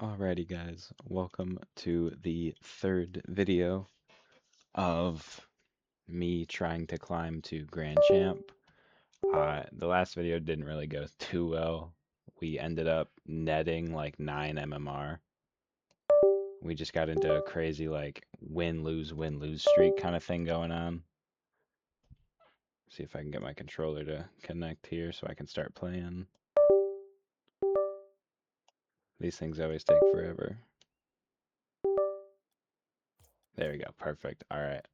Alrighty guys, welcome to the third video of me trying to climb to Grand Champ. The last video didn't really go too well. We ended up netting like 9 MMR. We just got into a crazy like win-lose streak kind of thing going on. See if I can get my controller to connect here so I can start playing. These things always take forever. There we go, perfect. Alright.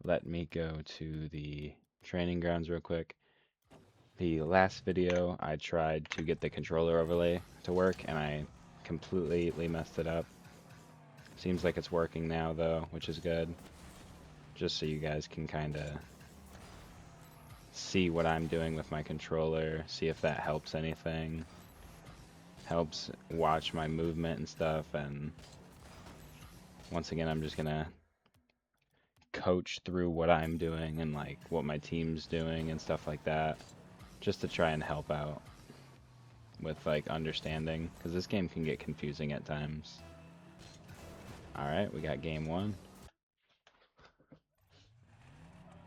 Let me go to the training grounds real quick. The last video, I tried to get the controller overlay to work, and I completely messed it up. Seems like it's working now, though, which is good. Just so you guys can kind of see what I'm doing with my controller, see if that helps anything. Helps watch my movement and stuff, and once again, I'm just gonna coach through what I'm doing and like what my team's doing and stuff like that, just to try and help out with like understanding, because this game can get confusing at times. Alright, we got game one.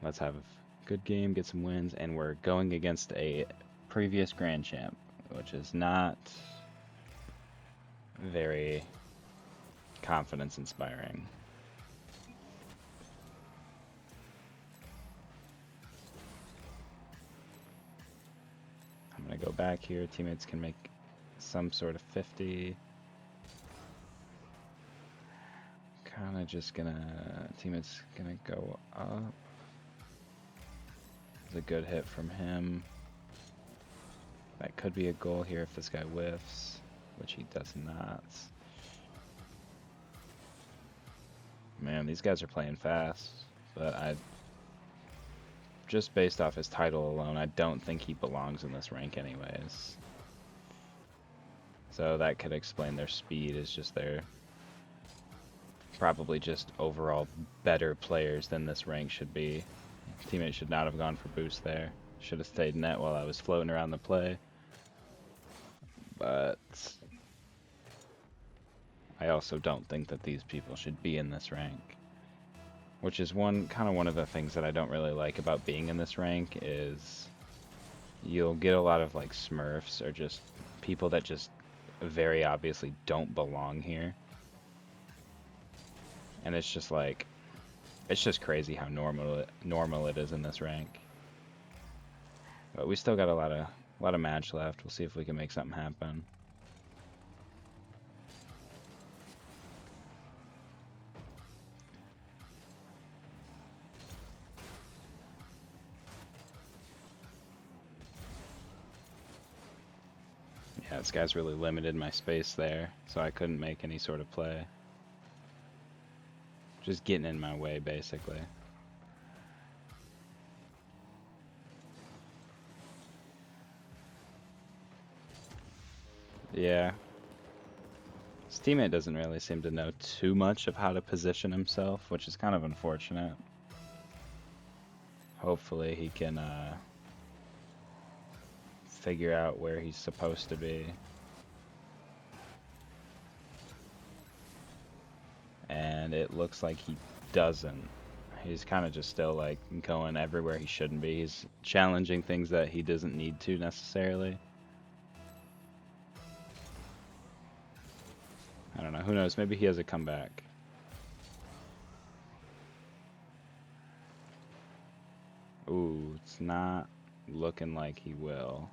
Let's have a good game, get some wins, and we're going against a previous Grand Champ, which is not very confidence inspiring. I'm gonna go back here, teammates can make some sort of 50. Kinda just gonna, teammates gonna go up. It's a good hit from him. That could be a goal here if this guy whiffs, which he does not. Man, these guys are playing fast, but just based off his title alone, I don't think he belongs in this rank anyways. So that could explain their speed, is just they're probably just overall better players than this rank should be. Teammate should not have gone for boost there. Should have stayed net while I was floating around the play. But I also don't think that these people should be in this rank. Which is one of the things that I don't really like about being in this rank is you'll get a lot of like smurfs or just people that just very obviously don't belong here. And it's just like, it's just crazy how normal it is in this rank. But we still got a lot of match left. We'll see if we can make something happen. Yeah, this guy's really limited my space there, so I couldn't make any sort of play. Just getting in my way, basically. Yeah. His teammate doesn't really seem to know too much of how to position himself, which is kind of unfortunate. Hopefully he can figure out where he's supposed to be. And it looks like he doesn't. He's kind of just still like going everywhere he shouldn't be. He's challenging things that he doesn't need to necessarily. I don't know, who knows, maybe he has a comeback. Ooh, it's not looking like he will.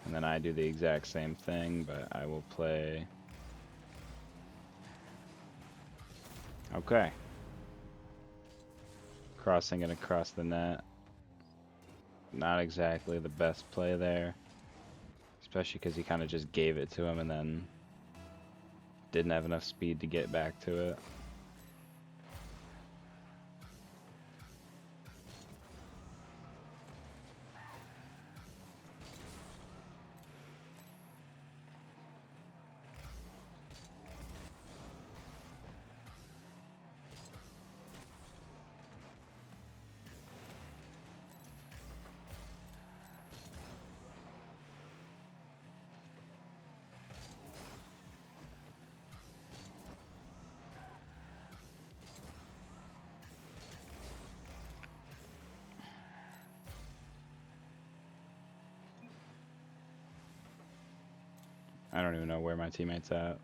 And then I do the exact same thing, but I will play. Okay. Crossing it across the net. Not exactly the best play there. Especially because he kind of just gave it to him and then didn't have enough speed to get back to it. I don't even know where my teammate's at.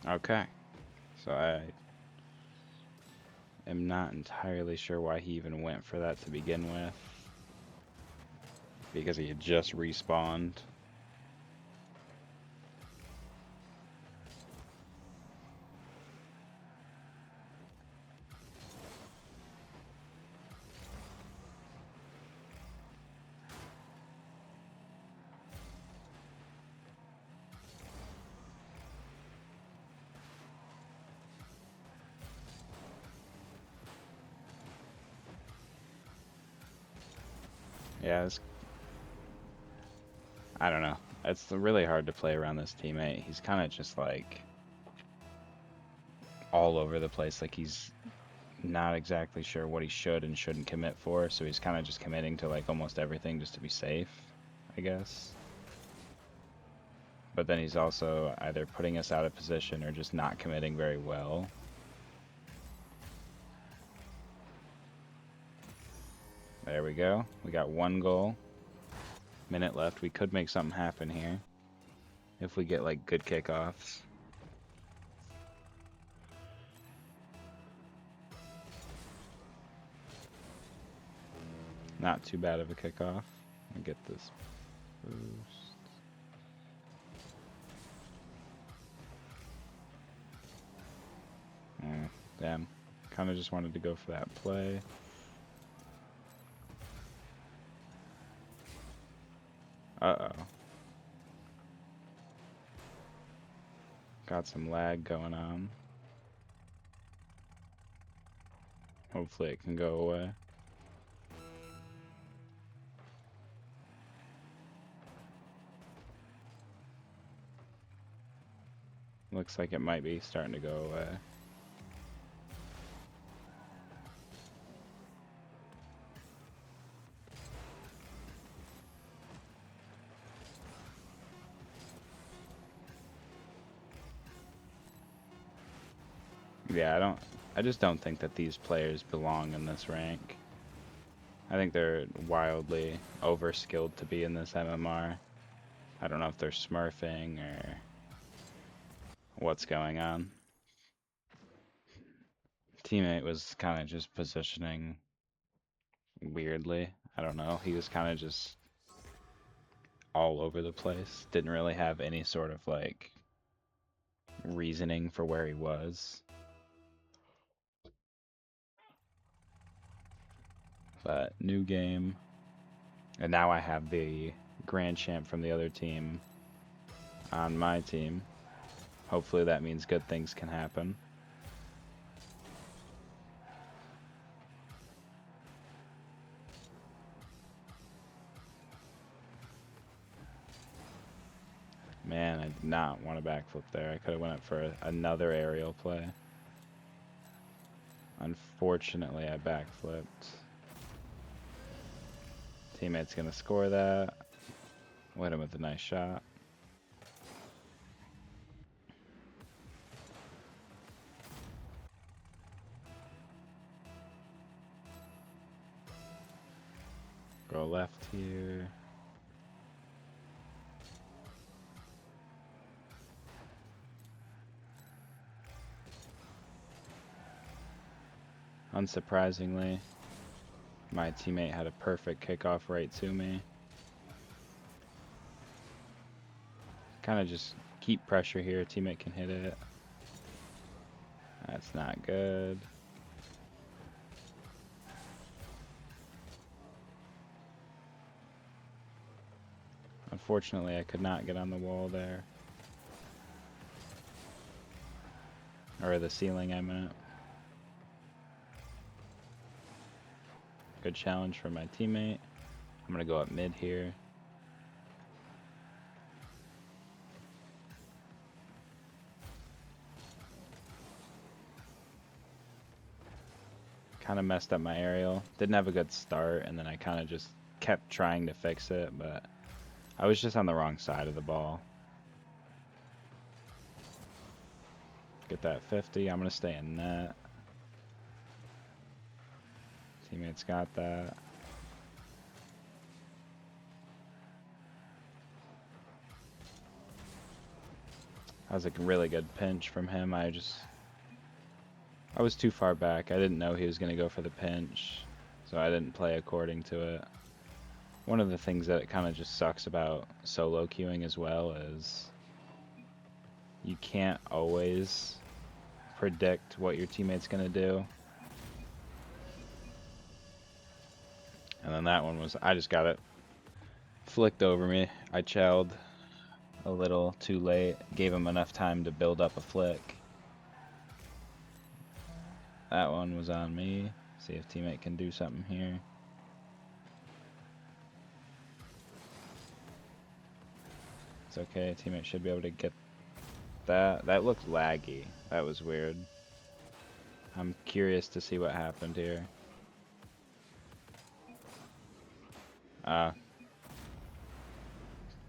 Okay. So I am not entirely sure why he even went for that to begin with. Because he had just respawned. Yeah, I don't know. It's really hard to play around this teammate. He's kind of just like all over the place. Like he's not exactly sure what he should and shouldn't commit for. So he's kind of just committing to like almost everything just to be safe, I guess. But then he's also either putting us out of position or just not committing very well. There we go. We got one goal. Minute left. We could make something happen here if we get like good kickoffs. Not too bad of a kickoff. Let me get this boost. Damn. Kind of just wanted to go for that play. Uh-oh. Got some lag going on. Hopefully it can go away. Looks like it might be starting to go away. Yeah, I just don't think that these players belong in this rank. I think they're wildly overskilled to be in this MMR. I don't know if they're smurfing or what's going on. Teammate was kind of just positioning weirdly. I don't know. He was kind of just all over the place. Didn't really have any sort of like reasoning for where he was. But new game. And now I have the grand champ from the other team on my team. Hopefully that means good things can happen. Man, I did not want a backflip there. I could have went up for another aerial play. Unfortunately, I backflipped. Teammate's gonna score that. Hit him with a nice shot. Go left here. Unsurprisingly, my teammate had a perfect kickoff right to me. Kind of just keep pressure here. Teammate can hit it. That's not good. Unfortunately, I could not get on the wall there. Or the ceiling, I meant. Good challenge from my teammate. I'm going to go up mid here. Kind of messed up my aerial. Didn't have a good start, and then I kind of just kept trying to fix it, but I was just on the wrong side of the ball. Get that 50. I'm going to stay in net. Teammates got that. That was a really good pinch from him. I was too far back. I didn't know he was going to go for the pinch, so I didn't play according to it. One of the things that kind of just sucks about solo queuing as well is you can't always predict what your teammate's going to do. And then that one was, I just got it flicked over me. I chowed a little too late, gave him enough time to build up a flick. That one was on me. See if teammate can do something here. It's okay, teammate should be able to get that. That looked laggy. That was weird. I'm curious to see what happened here.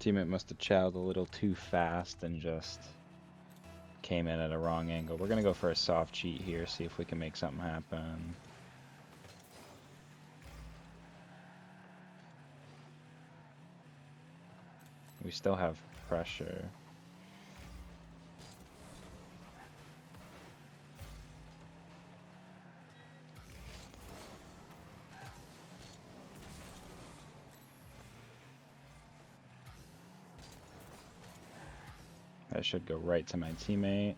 Teammate must have chowed a little too fast and just came in at a wrong angle. We're gonna go for a soft cheat here, see if we can make something happen. We still have pressure. That should go right to my teammate.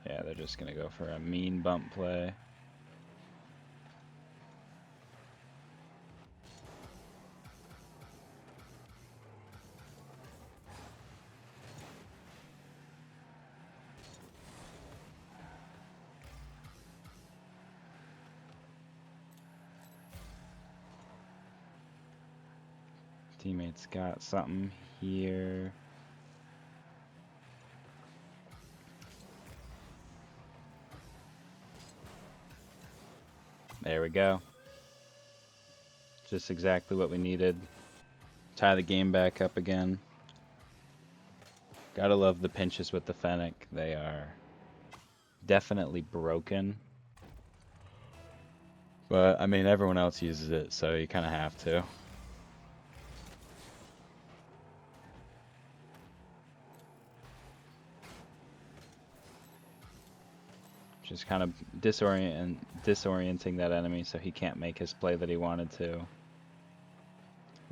Yeah, they're just gonna go for a mean bump play. Teammates got something here. There we go. Just exactly what we needed. Tie the game back up again. Gotta love the pinches with the Fennec. They are definitely broken. But, I mean, everyone else uses it, so you kind of have to. Just kind of disorienting that enemy so he can't make his play that he wanted to.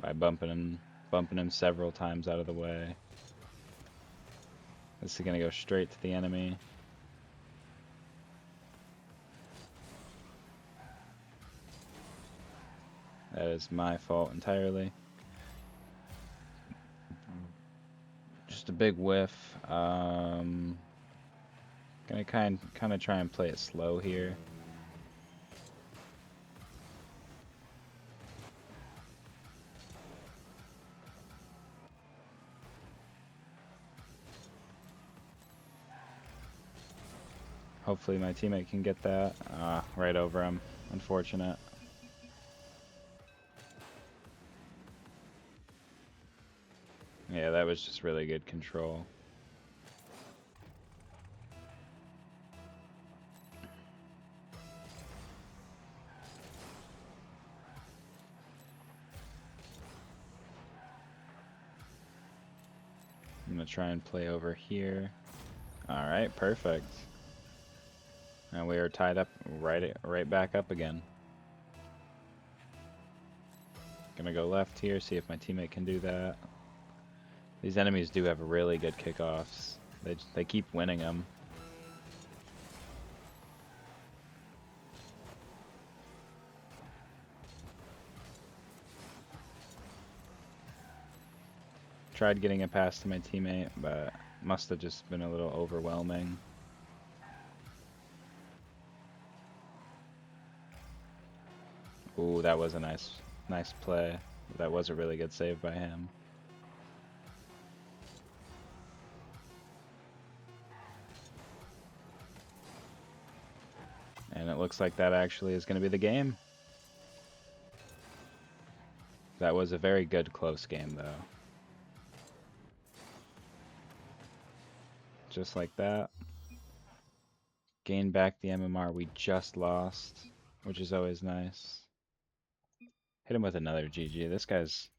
By bumping him several times out of the way. This is gonna go straight to the enemy. That is my fault entirely. Just a big whiff. Gonna kind of try and play it slow here. Hopefully my teammate can get that. Right over him. Unfortunate. Yeah, that was just really good control. I'm gonna try and play over here. Alright, perfect. And we are tied up right back up again. Gonna go left here, see if my teammate can do that. These enemies do have really good kickoffs. They keep winning them. Tried getting a pass to my teammate, but must have just been a little overwhelming. Ooh, that was a nice play. That was a really good save by him. And it looks like that actually is going to be the game. That was a very good close game, though. Just like that. Gain back the MMR we just lost, which is always nice. Hit him with another GG. This guy's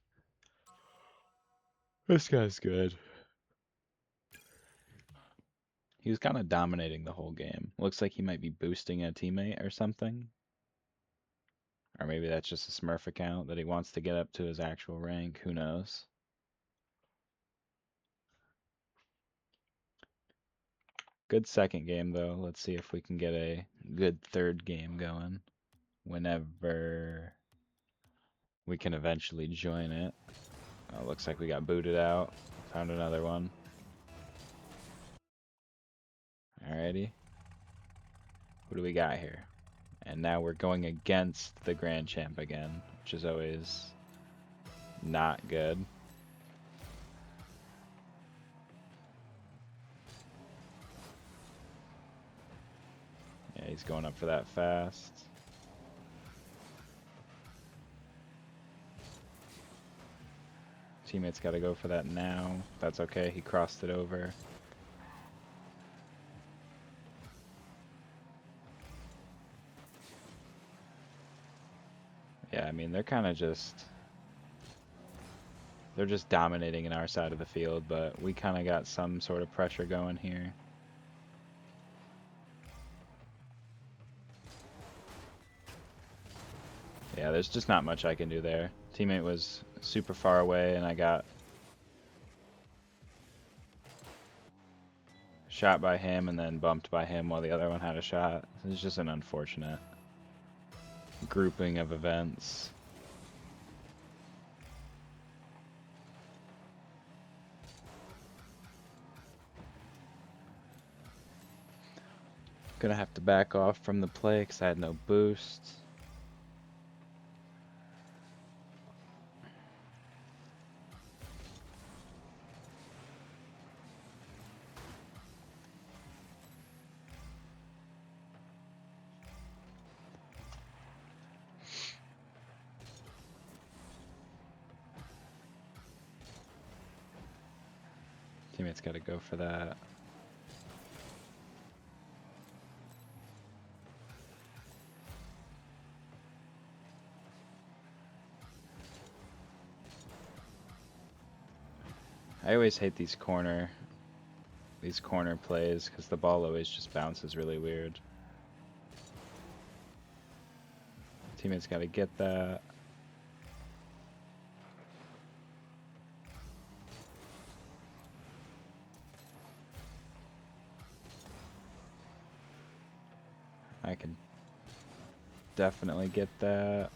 good. He was kind of dominating the whole game. Looks like he might be boosting a teammate or something. Or maybe that's just a Smurf account that he wants to get up to his actual rank. Who knows? Good second game, though. Let's see if we can get a good third game going whenever we can eventually join it. Oh, looks like we got booted out. Found another one. Alrighty. Who do we got here? And now we're going against the Grand Champ again, which is always not good. Yeah, he's going up for that fast. Teammate's got to go for that now. That's okay, he crossed it over. Yeah, I mean, they're kind of just... They're just dominating in our side of the field, but we kind of got some sort of pressure going here. Yeah, there's just not much I can do there. Teammate was super far away, and I got shot by him and then bumped by him while the other one had a shot. It's just an unfortunate grouping of events. Gonna have to back off from the play because I had no boost. Teammate's got to go for that. I always hate these corner plays because the ball always just bounces really weird. Teammate's got to get that. I can definitely get that.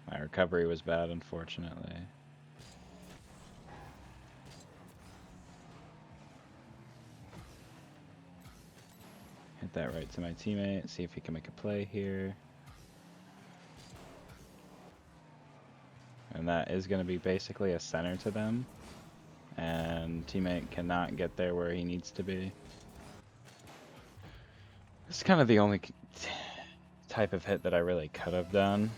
My recovery was bad, unfortunately. Hit that right to my teammate, see if he can make a play here. And that is going to be basically a center to them. And teammate cannot get there where he needs to be. It's kind of the only type of hit that I really could have done,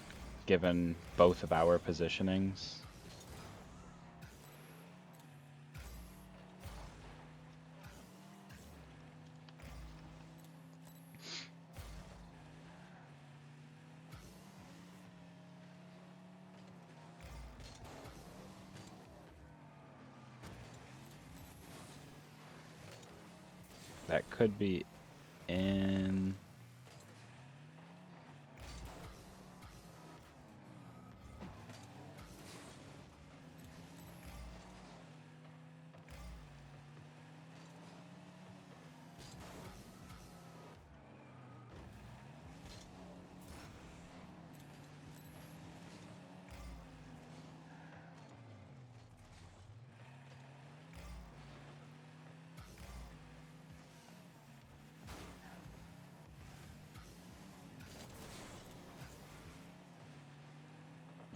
given both of our positionings. That could be in.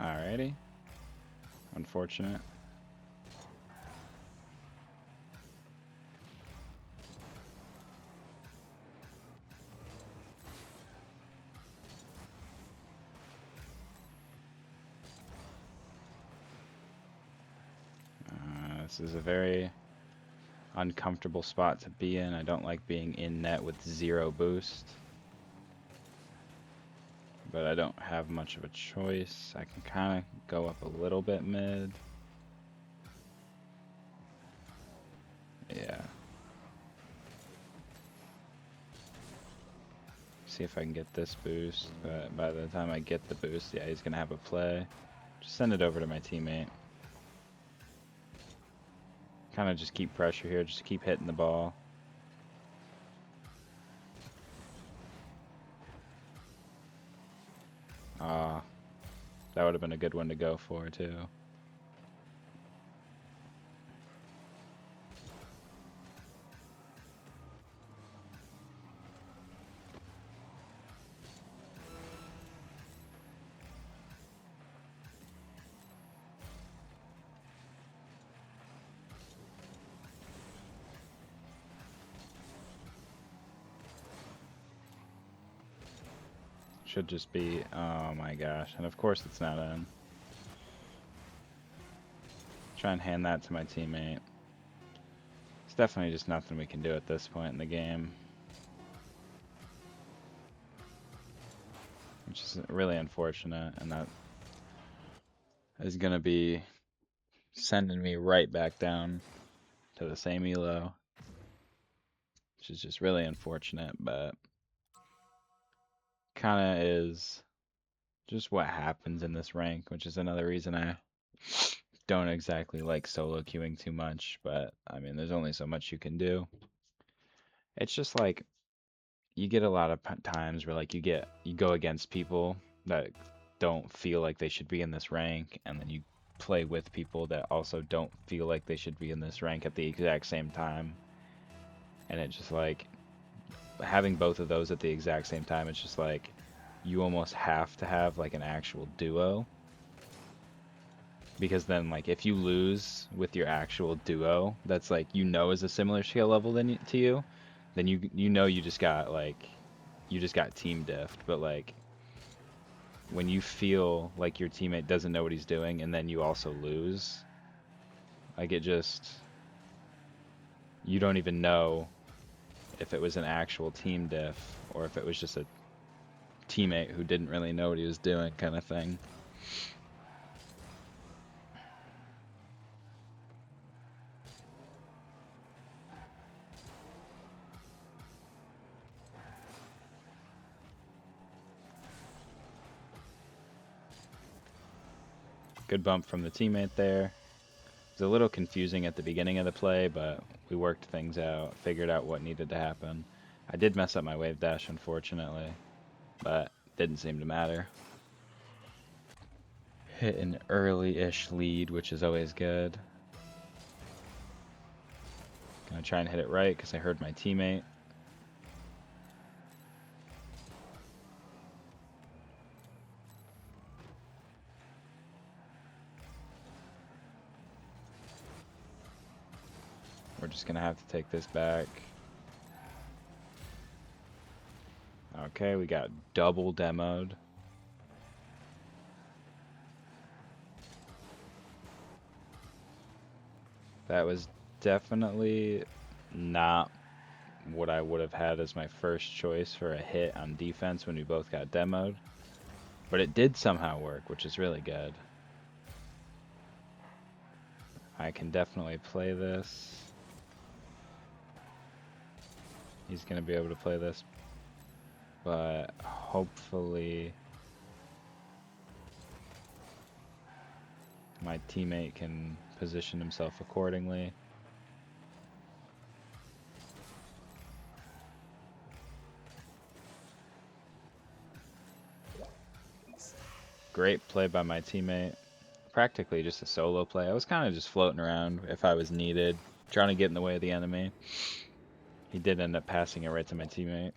Alrighty. Unfortunate. This is a very uncomfortable spot to be in. I don't like being in net with 0 boost. But I don't have much of a choice. I can kind of go up a little bit mid. Yeah. See if I can get this boost. But by the time I get the boost, yeah, he's going to have a play. Just send it over to my teammate. Kind of just keep pressure here. Just keep hitting the ball. That would have been a good one to go for, too. Should just be, oh my gosh. And of course it's not in. Try and hand that to my teammate. It's definitely just nothing we can do at this point in the game. Which is really unfortunate, and that is going to be sending me right back down to the same elo. Which is just really unfortunate, but kind of is just what happens in this rank, which is another reason I don't exactly like solo queuing too much, but I mean, there's only so much you can do. It's just like you get a lot of times where like you go against people that don't feel like they should be in this rank, and then you play with people that also don't feel like they should be in this rank at the exact same time. And it's just like having both of those at the exact same time, it's just like you almost have to have like an actual duo, because then like if you lose with your actual duo that's like is a similar skill level to you, then you just got team diffed. But like when you feel like your teammate doesn't know what he's doing and then you also lose, like you don't even know if it was an actual team diff or if it was just a teammate who didn't really know what he was doing kind of thing. Good bump from the teammate there. It was a little confusing at the beginning of the play, but we worked things out, figured out what needed to happen. I did mess up my wave dash, unfortunately, but didn't seem to matter. Hit an early-ish lead, which is always good. Gonna try and hit it right because I heard my teammate. We're just gonna have to take this back. Okay, we got double demoed. That was definitely not what I would have had as my first choice for a hit on defense when we both got demoed. But it did somehow work, which is really good. I can definitely play this. He's going to be able to play this. But hopefully my teammate can position himself accordingly. Great play by my teammate. Practically just a solo play. I was kind of just floating around if I was needed, trying to get in the way of the enemy. He did end up passing it right to my teammate.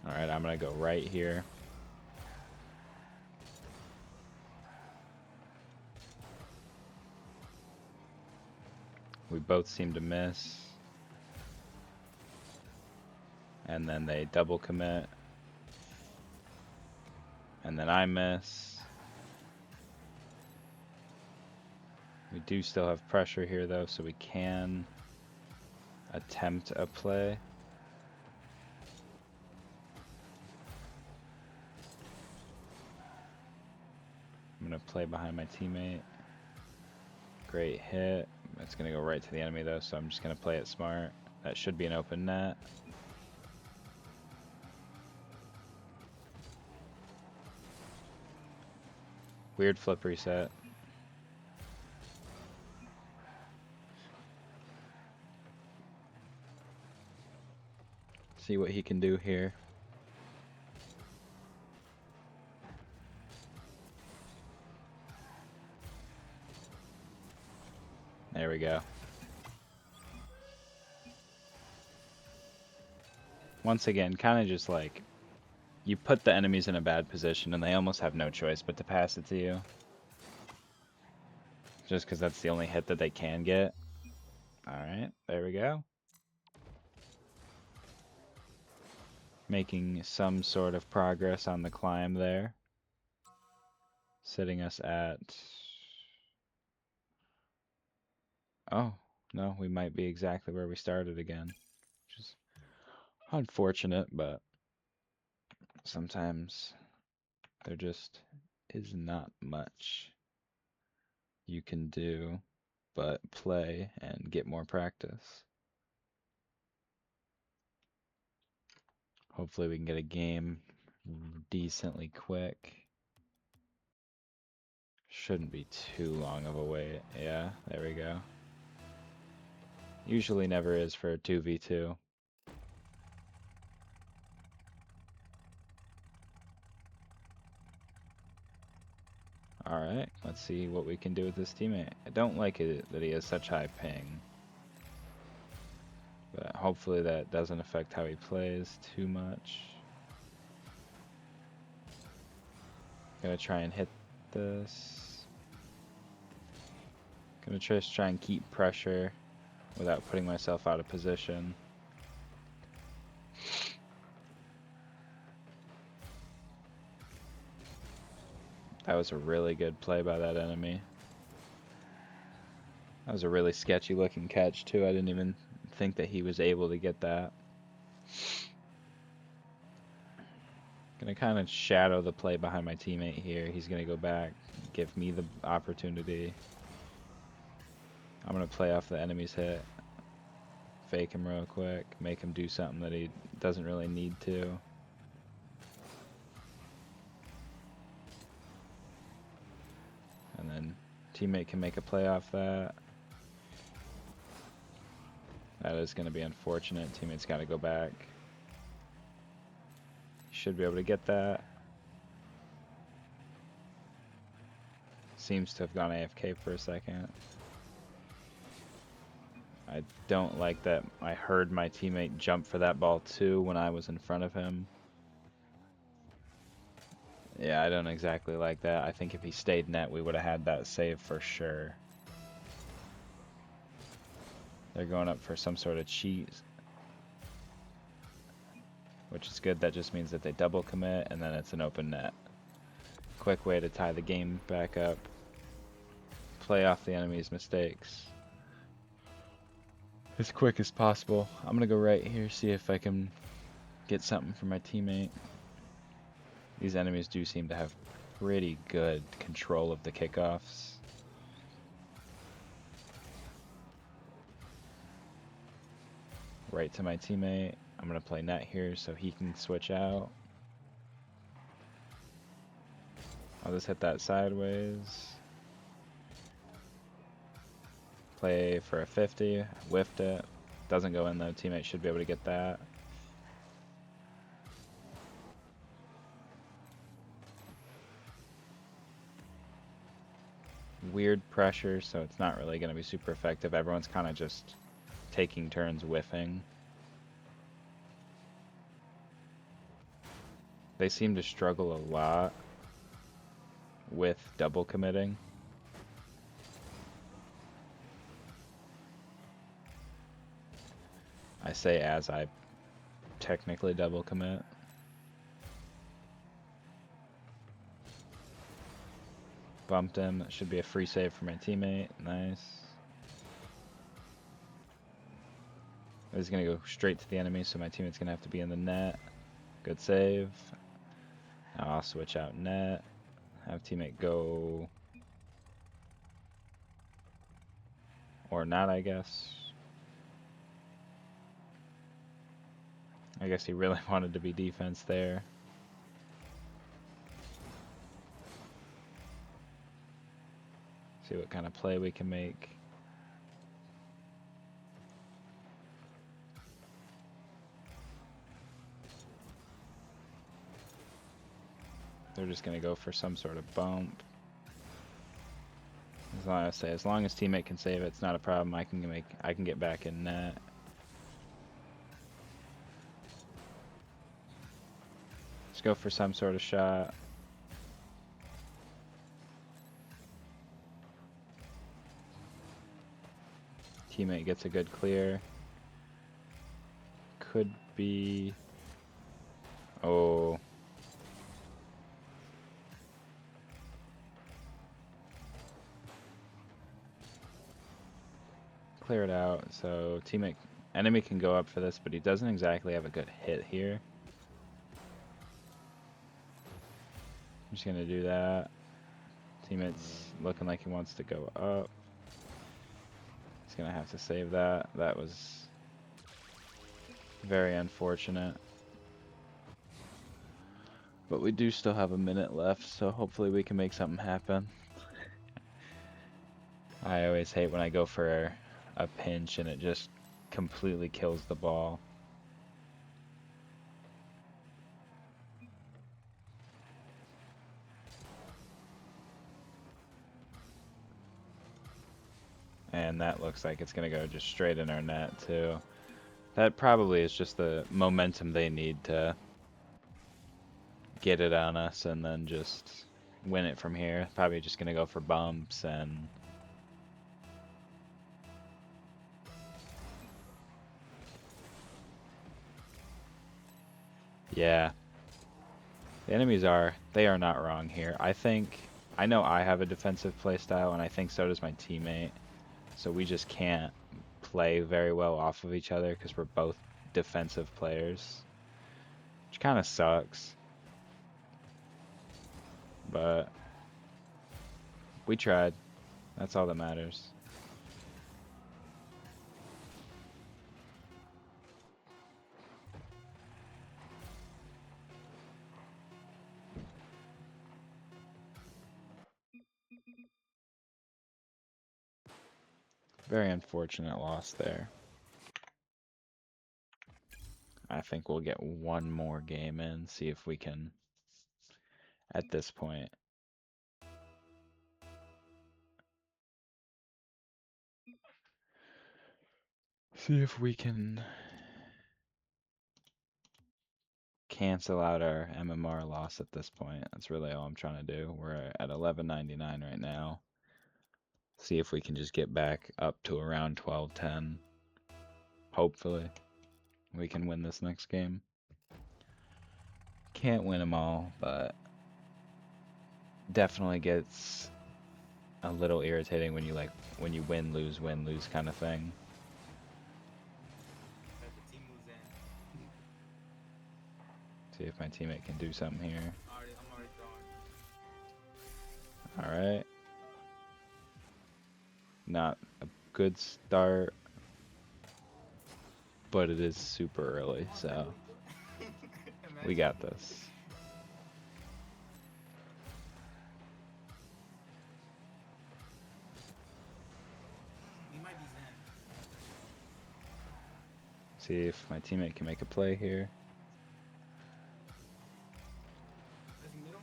Alright, I'm going to go right here. We both seem to miss. And then they double commit. And then I miss. We do still have pressure here though, so we can attempt a play. I'm gonna play behind my teammate. Great hit. It's gonna go right to the enemy though, so I'm just gonna play it smart. That should be an open net. Weird flip reset. See what he can do here. There we go. Once again, kind of just like, you put the enemies in a bad position and they almost have no choice but to pass it to you. Just because that's the only hit that they can get. Alright, there we go. Making some sort of progress on the climb there. Sitting us at... Oh, no, we might be exactly where we started again. Which is unfortunate, but sometimes there just is not much you can do but play and get more practice. Hopefully we can get a game decently quick. Shouldn't be too long of a wait. Yeah, there we go. Usually never is for a 2v2. Alright, let's see what we can do with this teammate. I don't like it that he has such high ping. But hopefully that doesn't affect how he plays too much. Gonna try and hit this. Gonna just try and keep pressure without putting myself out of position. That was a really good play by that enemy. That was a really sketchy looking catch too. I didn't even think that he was able to get that. Gonna kind of shadow the play behind my teammate here. He's gonna go back, give me the opportunity. I'm gonna play off the enemy's hit. Fake him real quick, make him do something that he doesn't really need to. And then teammate can make a play off that. That is gonna be unfortunate. Teammate's gotta go back. Should be able to get that. Seems to have gone AFK for a second. I don't like that I heard my teammate jump for that ball too when I was in front of him. Yeah, I don't exactly like that. I think if he stayed net, we would have had that save for sure. They're going up for some sort of cheat, which is good. That just means that they double commit and then it's an open net. Quick way to tie the game back up. Play off the enemy's mistakes as quick as possible. I'm gonna go right here, see if I can get something from my teammate. These enemies do seem to have pretty good control of the kickoffs. Right to my teammate. I'm gonna play net here so he can switch out. I'll just hit that sideways. Play for a 50, whiffed it. Doesn't go in though, teammate should be able to get that. Weird pressure, so it's not really going to be super effective. Everyone's kind of just taking turns whiffing. They seem to struggle a lot with double committing. I say as I technically double commit. Bumped him. That should be a free save for my teammate. Nice. He's going to go straight to the enemy, so my teammate's going to have to be in the net. Good save. Now I'll switch out net. Have teammate go... Or not, I guess. I guess he really wanted to be defense there. See what kind of play we can make. They're just gonna go for some sort of bump. As long as teammate can save it, it's not a problem. I can get back in net. Let's go for some sort of shot. Teammate gets a good clear. Could be... Oh. Clear it out, so enemy can go up for this, but he doesn't exactly have a good hit here. I'm just gonna do that. Teammate's looking like he wants to go up. He's gonna have to save that. That was very unfortunate. But we do still have a minute left, so hopefully we can make something happen. I always hate when I go for a pinch and it just completely kills the ball. And that looks like it's gonna go just straight in our net too. That probably is just the momentum they need to get it on us and then just win it from here. Probably just gonna go for bumps and yeah. The enemies they are not wrong here. I know I have a defensive playstyle and I think so does my teammate. So we just can't play very well off of each other because we're both defensive players. Which kind of sucks. But we tried. That's all that matters. Very unfortunate loss there. I think we'll get one more game in, see if we can, at this point. See if we can cancel out our MMR loss at this point. That's really all I'm trying to do. We're at 11.99 right now. See if we can just get back up to around 12.10. Hopefully, we can win this next game. Can't win them all, but definitely gets a little irritating when you win, lose kind of thing. See if my teammate can do something here. I'm already throwing. Alright. Not a good start, but it is super early, so we got this. We might be Zen. See if my teammate can make a play here. Is he middle?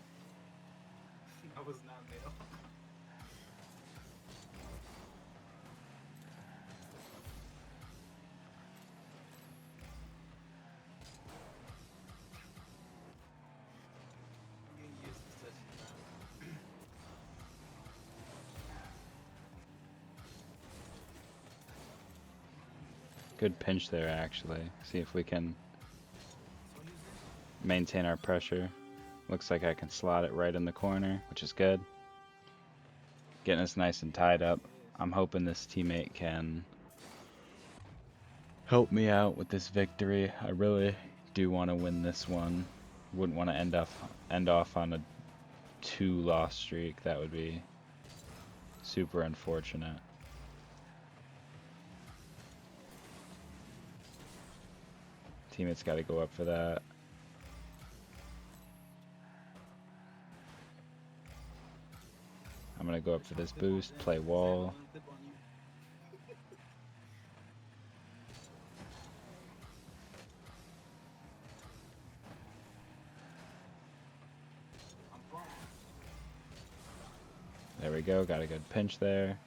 I was not middle. I'm getting used to such. Good pinch there, actually. See if we can maintain our pressure. Looks like I can slot it right in the corner, which is good. Getting us nice and tied up. He is. I'm hoping this teammate can help me out with this victory. I really do want to win this one. Wouldn't want to end off on a 2-loss streak. That would be super unfortunate. Teammate's got to go up for that. I'm going to go up for Trying this to clip on boost, Zen. play Zen was wall. gonna clip on you. I'm pumped. There we go, got a good pinch there.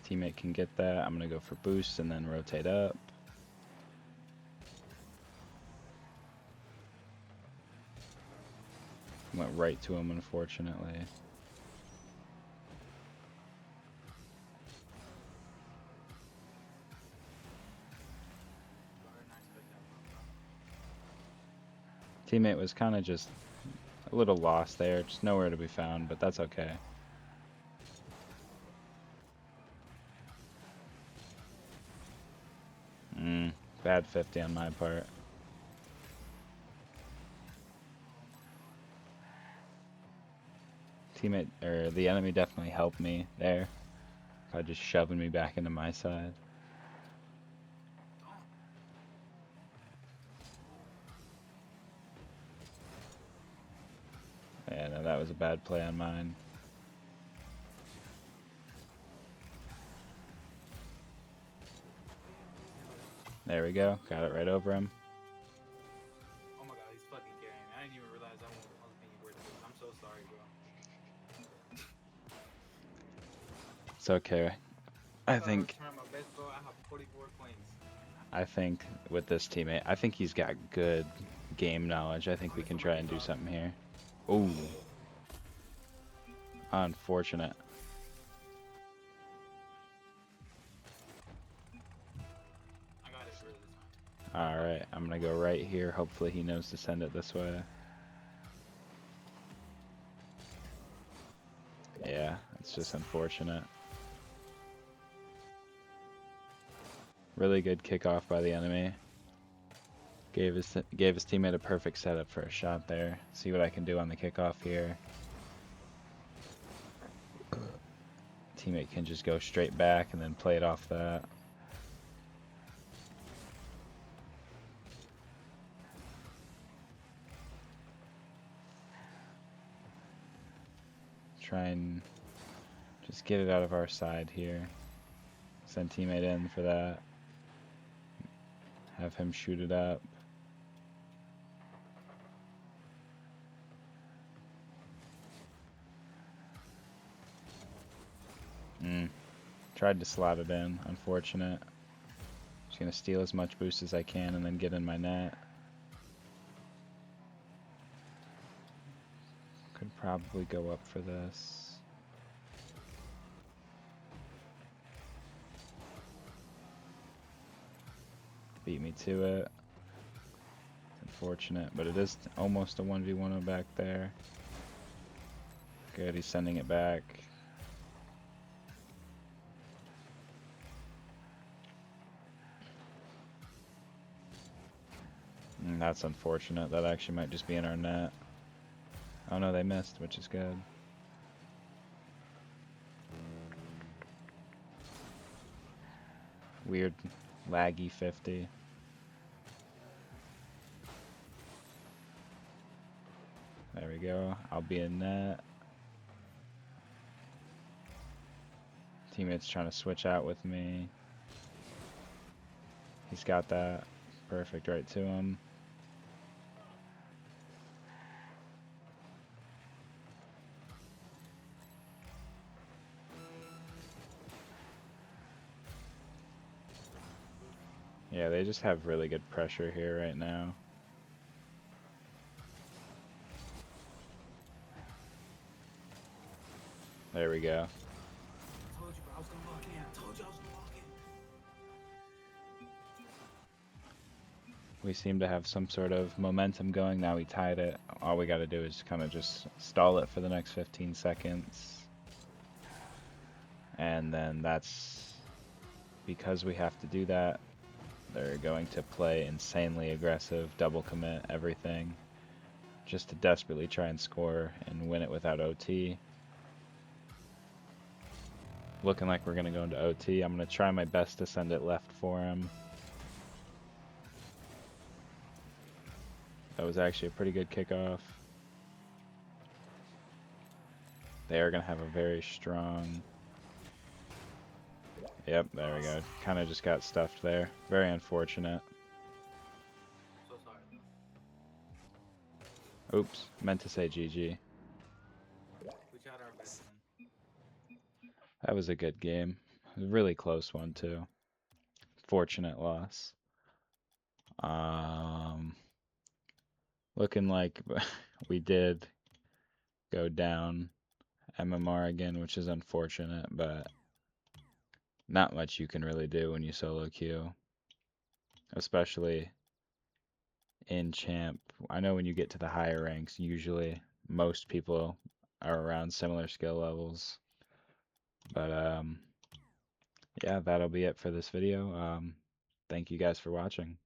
Teammate can get that. I'm going to go for boost and then rotate up. Went right to him, unfortunately. Very nice pick that one, bro. Teammate was kind of just a little lost there, just nowhere to be found, but that's okay. Bad 50 on my part. Teammate, or the enemy definitely helped me there by just shoving me back into my side. Yeah, no, that was a bad play on mine. There we go, got it right over him. Oh my god, he's fucking carrying me. I didn't even realize I was being worth it. I'm so sorry, bro. It's okay. I I thought I was think trying my best, bro. I have 44 coins. I think with this teammate, I think he's got good game knowledge. I think Oh, we there's can try somebody and do above. something here. Ooh, unfortunate. I got it for this time. Alright, I'm gonna go right here. Hopefully he knows to send it this way. Yeah, it's just unfortunate. Really good kickoff by the enemy. Gave his teammate a perfect setup for a shot there. See what I can do on the kickoff here. Teammate can just go straight back and then play it off that. Try and just get it out of our side here. Send teammate in for that. Have him shoot it up. Tried to slot it in. Unfortunate. Just gonna steal as much boost as I can and then get in my net. Could probably go up for this. Beat me to it. Unfortunate, but it is almost a 1v1 back there. Good, he's sending it back. That's unfortunate. That actually might just be in our net. Oh no, they missed, which is good. Weird laggy 50. There we go. I'll be in net. Teammate's trying to switch out with me. He's got that. Perfect right to him. Yeah, they just have really good pressure here right now. There we go. I told you, bro. I was gonna lock in. I told you I was gonna lock in. We seem to have some sort of momentum going. Now we tied it. All we got to do is kind of just stall it for the next 15 seconds. And then that's because we have to do that. They're going to play insanely aggressive, double commit everything, just to desperately try and score and win it without OT. Looking like we're going to go into OT. I'm going to try my best to send it left for him. That was actually a pretty good kickoff. They are going to have a very strong... Yep, there we go. Kind of just got stuffed there. Very unfortunate. So sorry, bro. Oops, meant to say GG. We tried our best, man. That was a good game. A really close one, too. Fortunate loss. Um, Looking like we did go down MMR again, which is unfortunate, but not much you can really do when you solo queue, especially in champ. I know when you get to the higher ranks, usually most people are around similar skill levels. But yeah, that'll be it for this video. Thank you guys for watching.